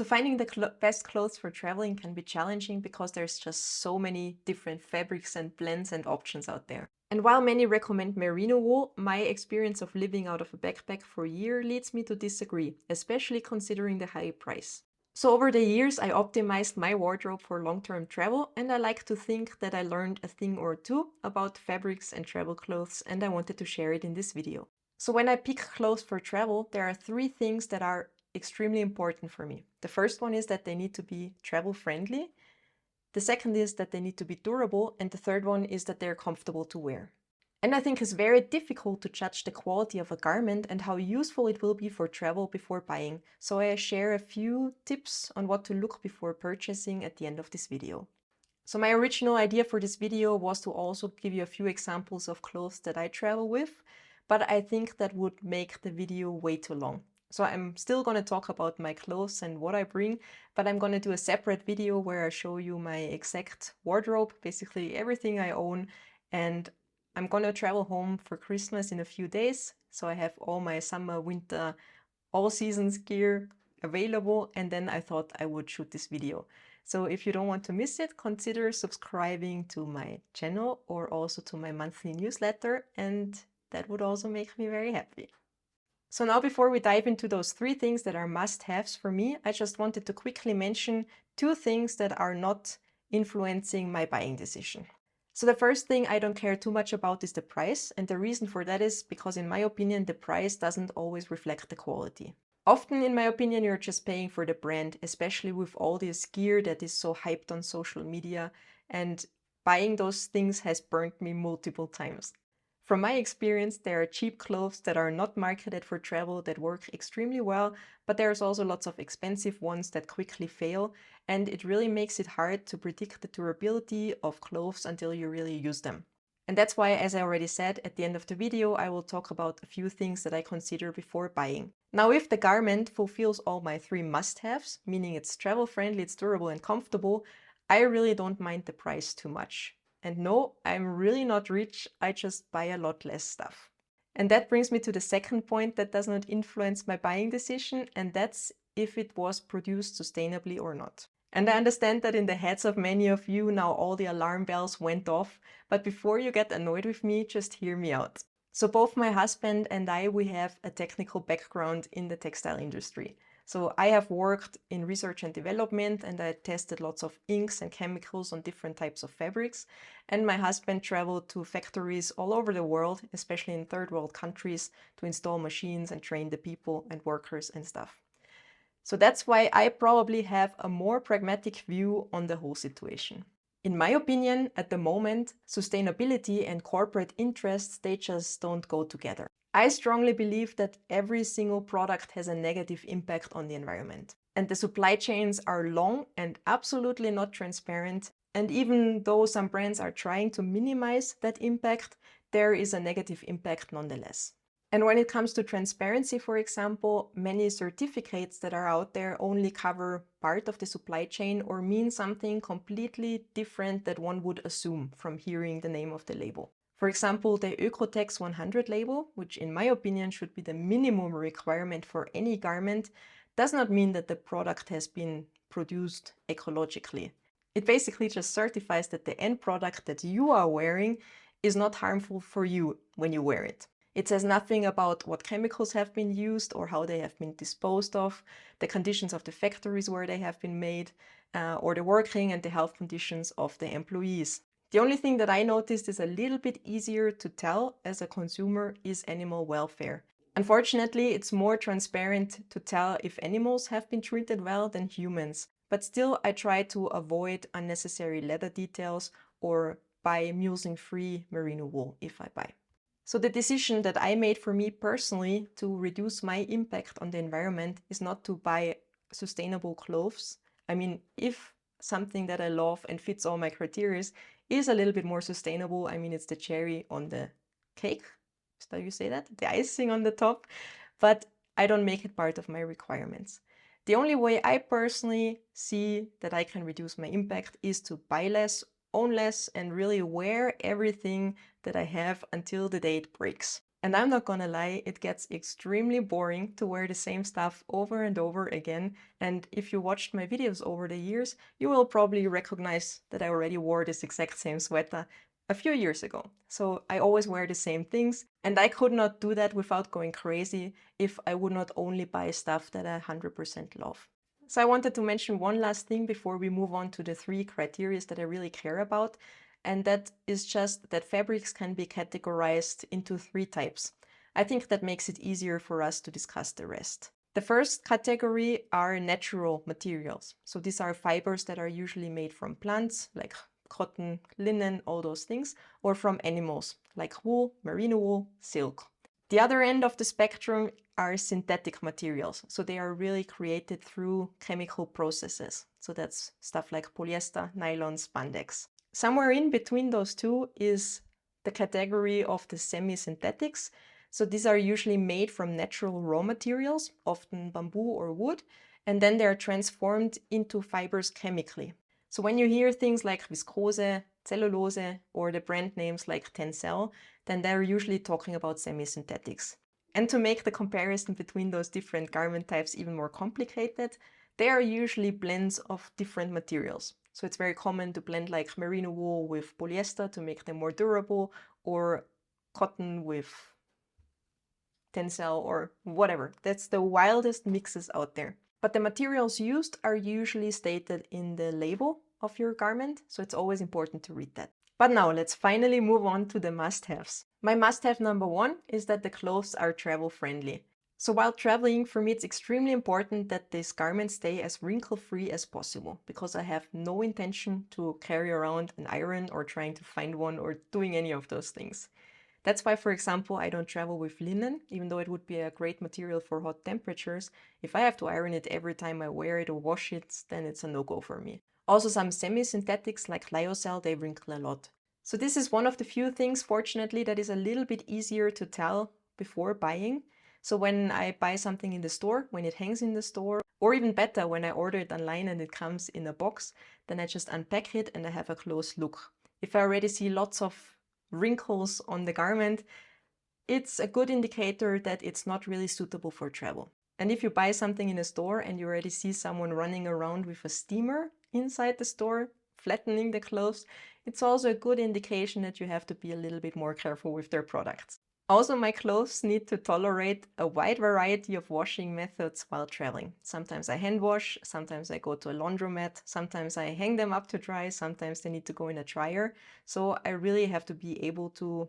So finding the best clothes for traveling can be challenging because there's just so many different fabrics and blends and options out there. And while many recommend merino wool, my experience of living out of a backpack for a year leads me to disagree, especially considering the high price. So over the years, I optimized my wardrobe for long-term travel, and I like to think that I learned a thing or two about fabrics and travel clothes, and I wanted to share it in this video. So when I pick clothes for travel, there are three things that are extremely important for me. The first one is that they need to be travel friendly. The second is that they need to be durable. And the third one is that they're comfortable to wear. And I think it's very difficult to judge the quality of a garment and how useful it will be for travel before buying. So I share a few tips on what to look before purchasing at the end of this video. So my original idea for this video was to also give you a few examples of clothes that I travel with, but I think that would make the video way too long. So I'm still going to talk about my clothes and what I bring, but I'm going to do a separate video where I show you my exact wardrobe, basically everything I own, and I'm going to travel home for Christmas in a few days. So I have all my summer, winter, all seasons gear available, and then I thought I would shoot this video. So if you don't want to miss it, consider subscribing to my channel or also to my monthly newsletter, and that would also make me very happy. So now before we dive into those three things that are must-haves for me, I just wanted to quickly mention two things that are not influencing my buying decision. So the first thing I don't care too much about is the price, and the reason for that is because in my opinion the price doesn't always reflect the quality. Often, in my opinion, you're just paying for the brand, especially with all this gear that is so hyped on social media, and buying those things has burned me multiple times. From my experience, there are cheap clothes that are not marketed for travel that work extremely well, but there's also lots of expensive ones that quickly fail, and it really makes it hard to predict the durability of clothes until you really use them. And that's why, as I already said, at the end of the video, I will talk about a few things that I consider before buying. Now, if the garment fulfills all my three must-haves, meaning it's travel-friendly, it's durable and comfortable, I really don't mind the price too much. And no, I'm really not rich, I just buy a lot less stuff. And that brings me to the second point that does not influence my buying decision, and that's if it was produced sustainably or not. And I understand that in the heads of many of you now all the alarm bells went off, but before you get annoyed with me, just hear me out. So both my husband and I, we have a technical background in the textile industry. So I have worked in research and development, and I tested lots of inks and chemicals on different types of fabrics. And my husband traveled to factories all over the world, especially in third world countries, to install machines and train the people and workers and stuff. So that's why I probably have a more pragmatic view on the whole situation. In my opinion, at the moment, sustainability and corporate interests, they just don't go together. I strongly believe that every single product has a negative impact on the environment. And the supply chains are long and absolutely not transparent. And even though some brands are trying to minimize that impact, there is a negative impact nonetheless. And when it comes to transparency, for example, many certificates that are out there only cover part of the supply chain or mean something completely different that one would assume from hearing the name of the label. For example, the Oeko-Tex 100 label, which in my opinion should be the minimum requirement for any garment, does not mean that the product has been produced ecologically. It basically just certifies that the end product that you are wearing is not harmful for you when you wear it. It says nothing about what chemicals have been used or how they have been disposed of, the conditions of the factories where they have been made, or the working and the health conditions of the employees. The only thing that I noticed is a little bit easier to tell as a consumer is animal welfare. Unfortunately, it's more transparent to tell if animals have been treated well than humans, but still I try to avoid unnecessary leather details or buy mulesing-free merino wool if I buy. So the decision that I made for me personally to reduce my impact on the environment is not to buy sustainable clothes. I mean, if something that I love and fits all my criteria is a little bit more sustainable, I mean, it's the cherry on the cake. Is that how you say that? The icing on the top. But I don't make it part of my requirements. The only way I personally see that I can reduce my impact is to buy less, own less, and really wear everything that I have until the day it breaks. And I'm not gonna lie, it gets extremely boring to wear the same stuff over and over again. And if you watched my videos over the years, you will probably recognize that I already wore this exact same sweater a few years ago. So I always wear the same things, and I could not do that without going crazy if I would not only buy stuff that I 100% love. So I wanted to mention one last thing before we move on to the 3 criteria that I really care about. And that is just that fabrics can be categorized into 3 types. I think that makes it easier for us to discuss the rest. The first category are natural materials. So these are fibers that are usually made from plants, like cotton, linen, all those things, or from animals, like wool, merino wool, silk. The other end of the spectrum are synthetic materials. So they are really created through chemical processes. So that's stuff like polyester, nylon, spandex. Somewhere in between those two is the category of the semi-synthetics. So these are usually made from natural raw materials, often bamboo or wood, and then they are transformed into fibers chemically. So when you hear things like viscose, cellulose, or the brand names like Tencel, then they're usually talking about semi-synthetics. And to make the comparison between those different garment types even more complicated, they are usually blends of different materials. So it's very common to blend like merino wool with polyester to make them more durable, or cotton with Tencel or whatever. That's the wildest mixes out there. But the materials used are usually stated in the label of your garment, so it's always important to read that. But now let's finally move on to the must-haves. My must-have number 1 is that the clothes are travel-friendly. So while traveling, for me it's extremely important that these garments stay as wrinkle-free as possible, because I have no intention to carry around an iron or trying to find one or doing any of those things. That's why, for example, I don't travel with linen, even though it would be a great material for hot temperatures. If I have to iron it every time I wear it or wash it, then it's a no-go for me. Also, some semi-synthetics like lyocell, they wrinkle a lot. So this is one of the few things, fortunately, that is a little bit easier to tell before buying. So when I buy something in the store, when it hangs in the store, or even better, when I order it online and it comes in a box, then I just unpack it and I have a close look. If I already see lots of wrinkles on the garment, it's a good indicator that it's not really suitable for travel. And if you buy something in a store and you already see someone running around with a steamer inside the store, flattening the clothes, it's also a good indication that you have to be a little bit more careful with their products. Also, my clothes need to tolerate a wide variety of washing methods while traveling. Sometimes I hand wash, sometimes I go to a laundromat, sometimes I hang them up to dry, sometimes they need to go in a dryer. So I really have to be able to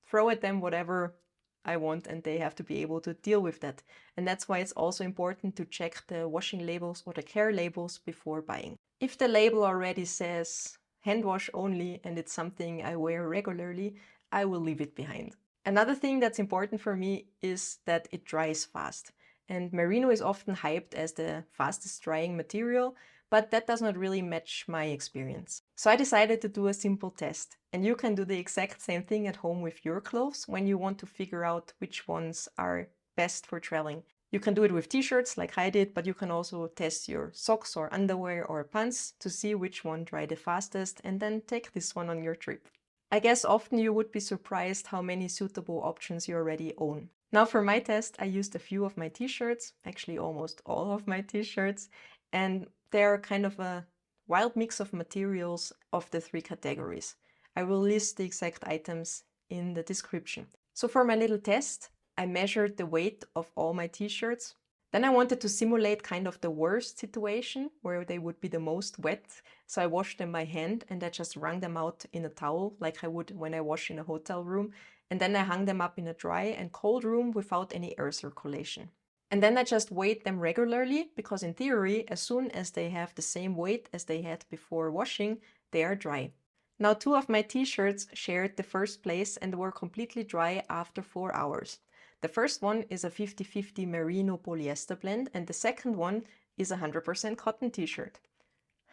throw at them whatever I want, and they have to be able to deal with that. And that's why it's also important to check the washing labels or the care labels before buying. If the label already says hand wash only and it's something I wear regularly, I will leave it behind. Another thing that's important for me is that it dries fast. And merino is often hyped as the fastest drying material, but that does not really match my experience. So I decided to do a simple test. And you can do the exact same thing at home with your clothes when you want to figure out which ones are best for traveling. You can do it with t-shirts like I did, but you can also test your socks or underwear or pants to see which one dry the fastest, and then take this one on your trip. I guess often you would be surprised how many suitable options you already own. Now for my test, I used a few of my t-shirts, actually almost all of my t-shirts, and they're kind of a wild mix of materials of the 3 categories. I will list the exact items in the description. So for my little test, I measured the weight of all my t-shirts. Then I wanted to simulate kind of the worst situation where they would be the most wet. So I washed them by hand and I just wrung them out in a towel like I would when I wash in a hotel room. And then I hung them up in a dry and cold room without any air circulation. And then I just weighed them regularly, because in theory, as soon as they have the same weight as they had before washing, they are dry. Now 2 of my t-shirts shared the first place and were completely dry after 4 hours. The first one is a 50-50 merino polyester blend, and the second one is a 100% cotton t-shirt.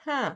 Huh.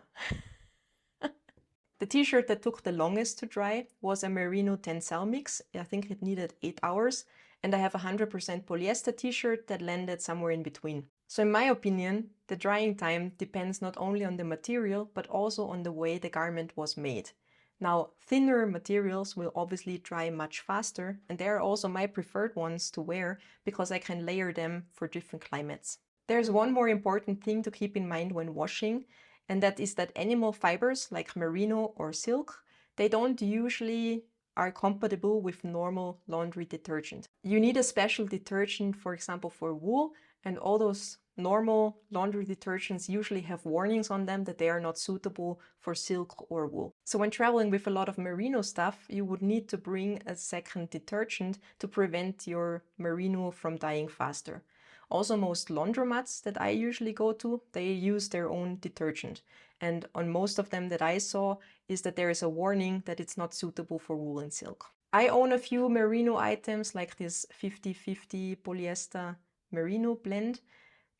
The t-shirt that took the longest to dry was a merino tencel mix. I think it needed 8 hours. And I have a 100% polyester t-shirt that landed somewhere in between. So in my opinion, the drying time depends not only on the material, but also on the way the garment was made. Now, thinner materials will obviously dry much faster, and they are also my preferred ones to wear because I can layer them for different climates. There's one more important thing to keep in mind when washing, and that is that animal fibers like merino or silk, they don't usually are compatible with normal laundry detergent. You need a special detergent, for example, for wool, and all those normal laundry detergents usually have warnings on them that they are not suitable for silk or wool. So when traveling with a lot of merino stuff, you would need to bring a second detergent to prevent your merino from dyeing faster. Also, most laundromats that I usually go to, they use their own detergent. And on most of them that I saw is that there is a warning that it's not suitable for wool and silk. I own a few merino items like this 50-50 polyester merino blend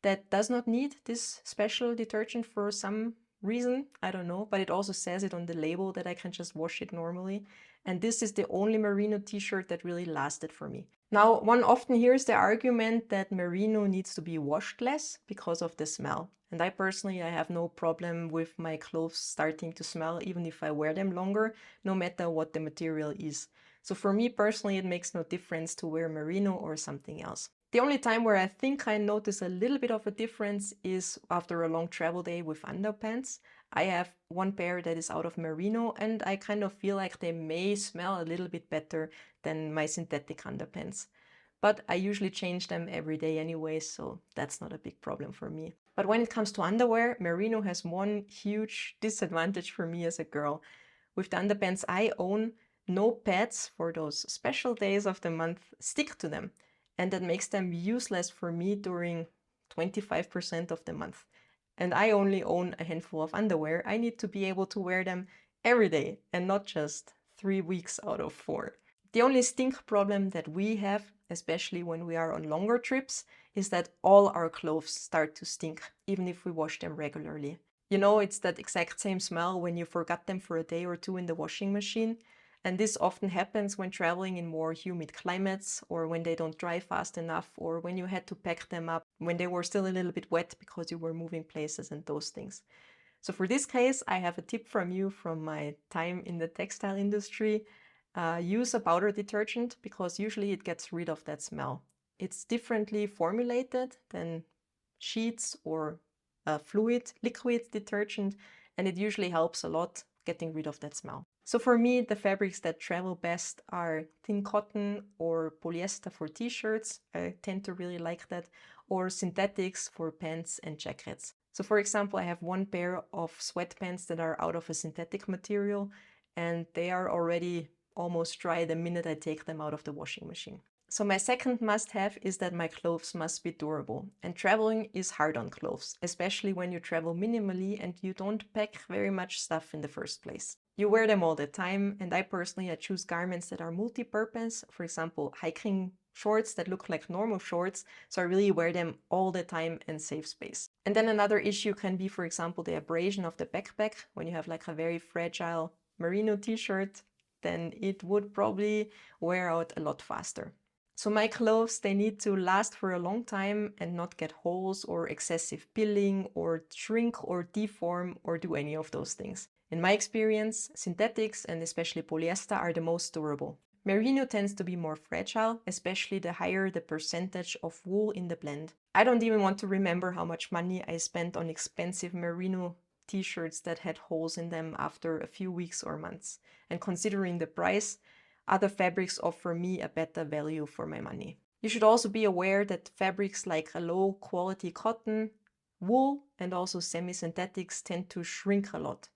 that does not need this special detergent for some reason, I don't know, but it also says it on the label that I can just wash it normally. And this is the only merino t-shirt that really lasted for me. Now, one often hears the argument that merino needs to be washed less because of the smell. And I personally, I have no problem with my clothes starting to smell even if I wear them longer, no matter what the material is. So for me personally, it makes no difference to wear merino or something else. The only time where I think I notice a little bit of a difference is after a long travel day with underpants. I have one pair that is out of merino and I kind of feel like they may smell a little bit better than my synthetic underpants. But I usually change them every day anyway, so that's not a big problem for me. But when it comes to underwear, merino has one huge disadvantage for me as a girl. With the underpants I own, no pads for those special days of the month stick to them. And that makes them useless for me during 25% of the month. And I only own a handful of underwear. I need to be able to wear them every day and not just 3 weeks out of 4. The only stink problem that we have, especially when we are on longer trips, is that all our clothes start to stink, even if we wash them regularly. You know, it's that exact same smell when you forgot them for a day or two in the washing machine. And this often happens when traveling in more humid climates, or when they don't dry fast enough, or when you had to pack them up when they were still a little bit wet because you were moving places and those things. So for this case, I have a tip from you from my time in the textile industry. Use a powder detergent because usually it gets rid of that smell. It's differently formulated than sheets or liquid detergent, and it usually helps a lot getting rid of that smell. So for me, the fabrics that travel best are thin cotton or polyester for t-shirts. I tend to really like that, or synthetics for pants and jackets. So for example, I have one pair of sweatpants that are out of a synthetic material, and they are already almost dry the minute I take them out of the washing machine. So my second must-have is that my clothes must be durable. And traveling is hard on clothes, especially when you travel minimally and you don't pack very much stuff in the first place. You wear them all the time, and I personally choose garments that are multi-purpose. For example, hiking shorts that look like normal shorts, so I really wear them all the time and save space. And then another issue can be, for example, the abrasion of the backpack. When you have like a very fragile merino t-shirt, then it would probably wear out a lot faster. So my clothes, they need to last for a long time and not get holes or excessive pilling or shrink or deform or do any of those things. In my experience, synthetics and especially polyester are the most durable. Merino tends to be more fragile, especially the higher the percentage of wool in the blend. I don't even want to remember how much money I spent on expensive merino t-shirts that had holes in them after a few weeks or months. And considering the price, other fabrics offer me a better value for my money. You should also be aware that fabrics like a low quality cotton, wool, and also semi-synthetics tend to shrink a lot.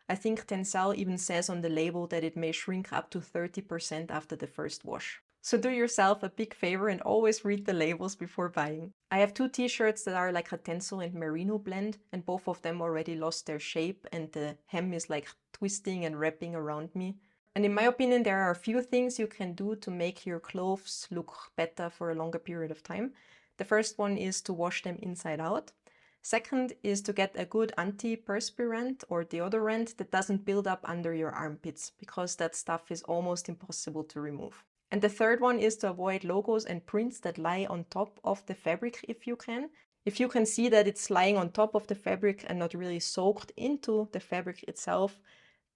I think Tencel even says on the label that it may shrink up to 30% after the first wash. So do yourself a big favor and always read the labels before buying. I have two t-shirts that are like a tencel and merino blend, and both of them already lost their shape and the hem is like twisting and wrapping around me. And in my opinion, there are a few things you can do to make your clothes look better for a longer period of time. The first one is to wash them inside out. Second is to get a good antiperspirant or deodorant that doesn't build up under your armpits, because that stuff is almost impossible to remove. And the third one is to avoid logos and prints that lie on top of the fabric if you can. If you can see that it's lying on top of the fabric and not really soaked into the fabric itself,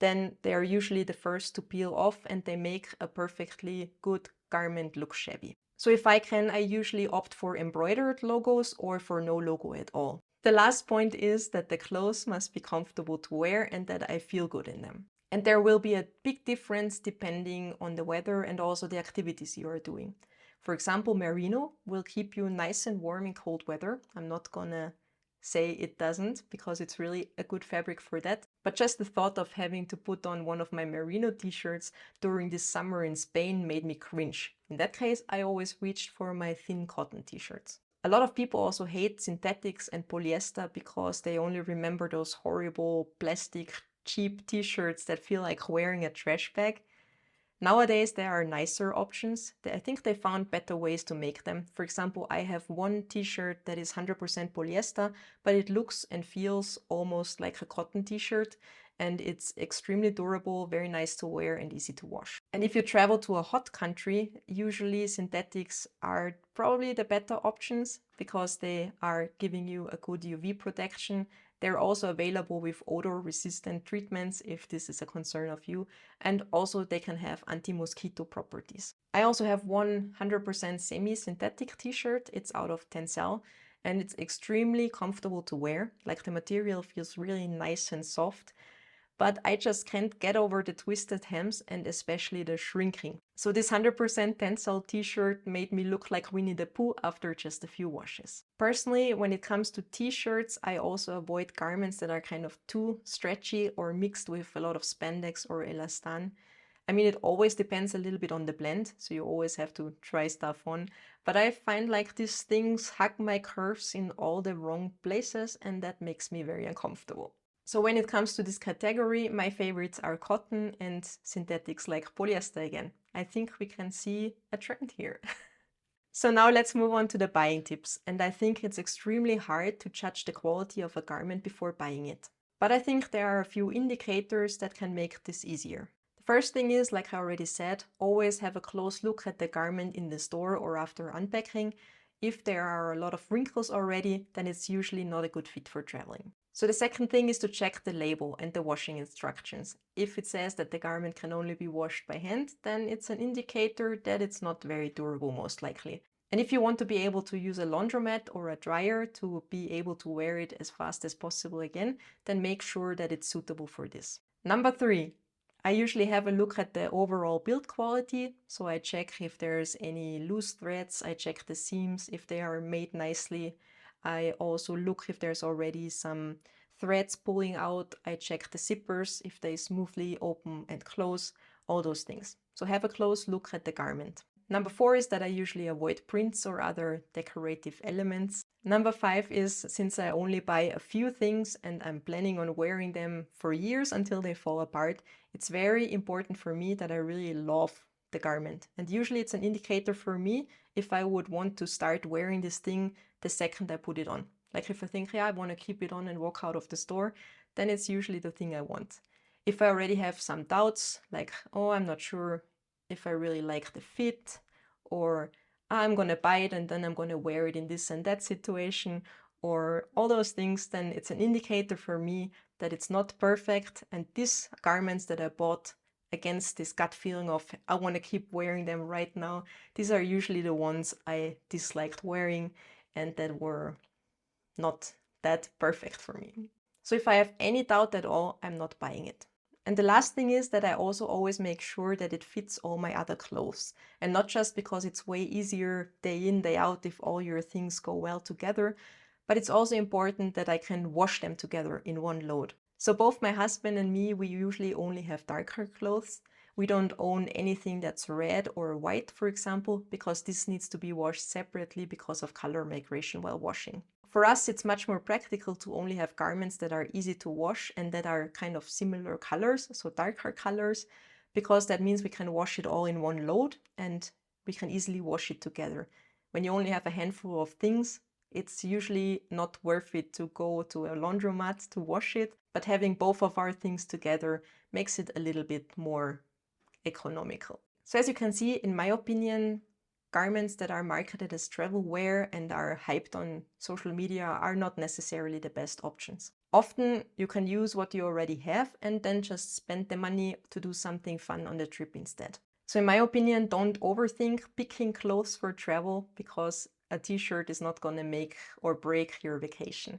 then they are usually the first to peel off and they make a perfectly good garment look shabby. So if I can, I usually opt for embroidered logos or for no logo at all. The last point is that the clothes must be comfortable to wear and that I feel good in them. And there will be a big difference depending on the weather and also the activities you are doing. For example, Merino will keep you nice and warm in cold weather. I'm not gonna say it doesn't, because it's really a good fabric for that. But just the thought of having to put on one of my Merino t-shirts during this summer in Spain made me cringe. In that case, I always reached for my thin cotton t-shirts. A lot of people also hate synthetics and polyester because they only remember those horrible plastic cheap t-shirts that feel like wearing a trash bag. Nowadays, there are nicer options. I think they found better ways to make them. For example, I have one t-shirt that is 100% polyester, but it looks and feels almost like a cotton t-shirt, and it's extremely durable, very nice to wear and easy to wash. And if you travel to a hot country, usually synthetics are probably the better options because they are giving you a good UV protection. They're also available with odor-resistant treatments if this is a concern of you, and also they can have anti-mosquito properties. I also have 100% semi-synthetic t-shirt. It's out of Tencel and it's extremely comfortable to wear. Like, the material feels really nice and soft, but I just can't get over the twisted hems and especially the shrinking. So this 100% Tencel t-shirt made me look like Winnie the Pooh after just a few washes. Personally, when it comes to t-shirts, I also avoid garments that are kind of too stretchy or mixed with a lot of spandex or elastan. I mean, it always depends a little bit on the blend, so you always have to try stuff on. But I find like these things hug my curves in all the wrong places, and that makes me very uncomfortable. So when it comes to this category, my favorites are cotton and synthetics like polyester again. I think we can see a trend here. So now let's move on to the buying tips. And I think it's extremely hard to judge the quality of a garment before buying it. But I think there are a few indicators that can make this easier. The first thing is, like I already said, always have a close look at the garment in the store or after unpacking. If there are a lot of wrinkles already, then it's usually not a good fit for traveling. So the second thing is to check the label and the washing instructions. If it says that the garment can only be washed by hand, then it's an indicator that it's not very durable, most likely. And if you want to be able to use a laundromat or a dryer to be able to wear it as fast as possible again, then make sure that it's suitable for this. Number 3. I usually have a look at the overall build quality. So I check if there's any loose threads, I check the seams, if they are made nicely. I also look if there's already some threads pulling out. I check the zippers, if they smoothly open and close, all those things. So have a close look at the garment. Number 4 is that I usually avoid prints or other decorative elements. Number 5 is, since I only buy a few things and I'm planning on wearing them for years until they fall apart, it's very important for me that I really love the garment. And usually it's an indicator for me if I would want to start wearing this thing the second I put it on. Like, if I think, yeah, I want to keep it on and walk out of the store, then it's usually the thing I want. If I already have some doubts, like, oh, I'm not sure if I really like the fit, or I'm gonna buy it and then I'm gonna wear it in this and that situation, or all those things, then it's an indicator for me that it's not perfect, and these garments that I bought against this gut feeling of I want to keep wearing them right now, these are usually the ones I disliked wearing and that were not that perfect for me. So if I have any doubt at all, I'm not buying it. And the last thing is that I also always make sure that it fits all my other clothes. And not just because it's way easier day in, day out if all your things go well together, but it's also important that I can wash them together in one load. So both my husband and me, we usually only have darker clothes. We don't own anything that's red or white, for example, because this needs to be washed separately because of color migration while washing. For us, it's much more practical to only have garments that are easy to wash and that are kind of similar colors, so darker colors, because that means we can wash it all in one load and we can easily wash it together. When you only have a handful of things, it's usually not worth it to go to a laundromat to wash it, but having both of our things together makes it a little bit more economical. So as you can see, in my opinion, garments that are marketed as travel wear and are hyped on social media are not necessarily the best options. Often you can use what you already have and then just spend the money to do something fun on the trip instead. So in my opinion, don't overthink picking clothes for travel, because a t-shirt is not gonna make or break your vacation.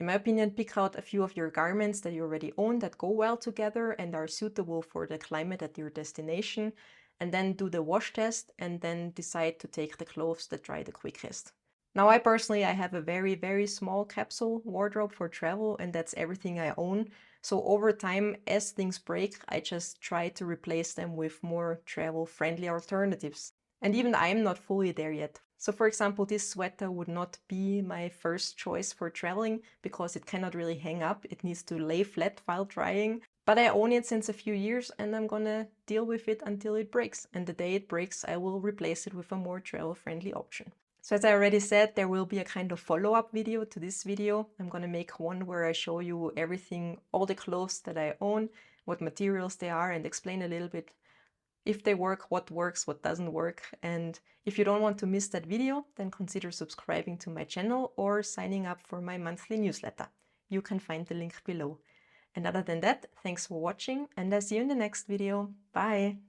In my opinion, pick out a few of your garments that you already own that go well together and are suitable for the climate at your destination, and then do the wash test and then decide to take the clothes that dry the quickest. Now, I personally have a very, very small capsule wardrobe for travel, and that's everything I own. So over time, as things break, I just try to replace them with more travel-friendly alternatives. And even I'm not fully there yet. So for example, this sweater would not be my first choice for traveling because it cannot really hang up. It needs to lay flat while drying. But I own it since a few years and I'm gonna deal with it until it breaks. And the day it breaks, I will replace it with a more travel-friendly option. So as I already said, there will be a kind of follow-up video to this video. I'm gonna make one where I show you everything, all the clothes that I own, what materials they are, and explain a little bit if they work, what doesn't work. And if you don't want to miss that video, then consider subscribing to my channel or signing up for my monthly newsletter. You can find the link below. And other than that, thanks for watching and I'll see you in the next video. Bye!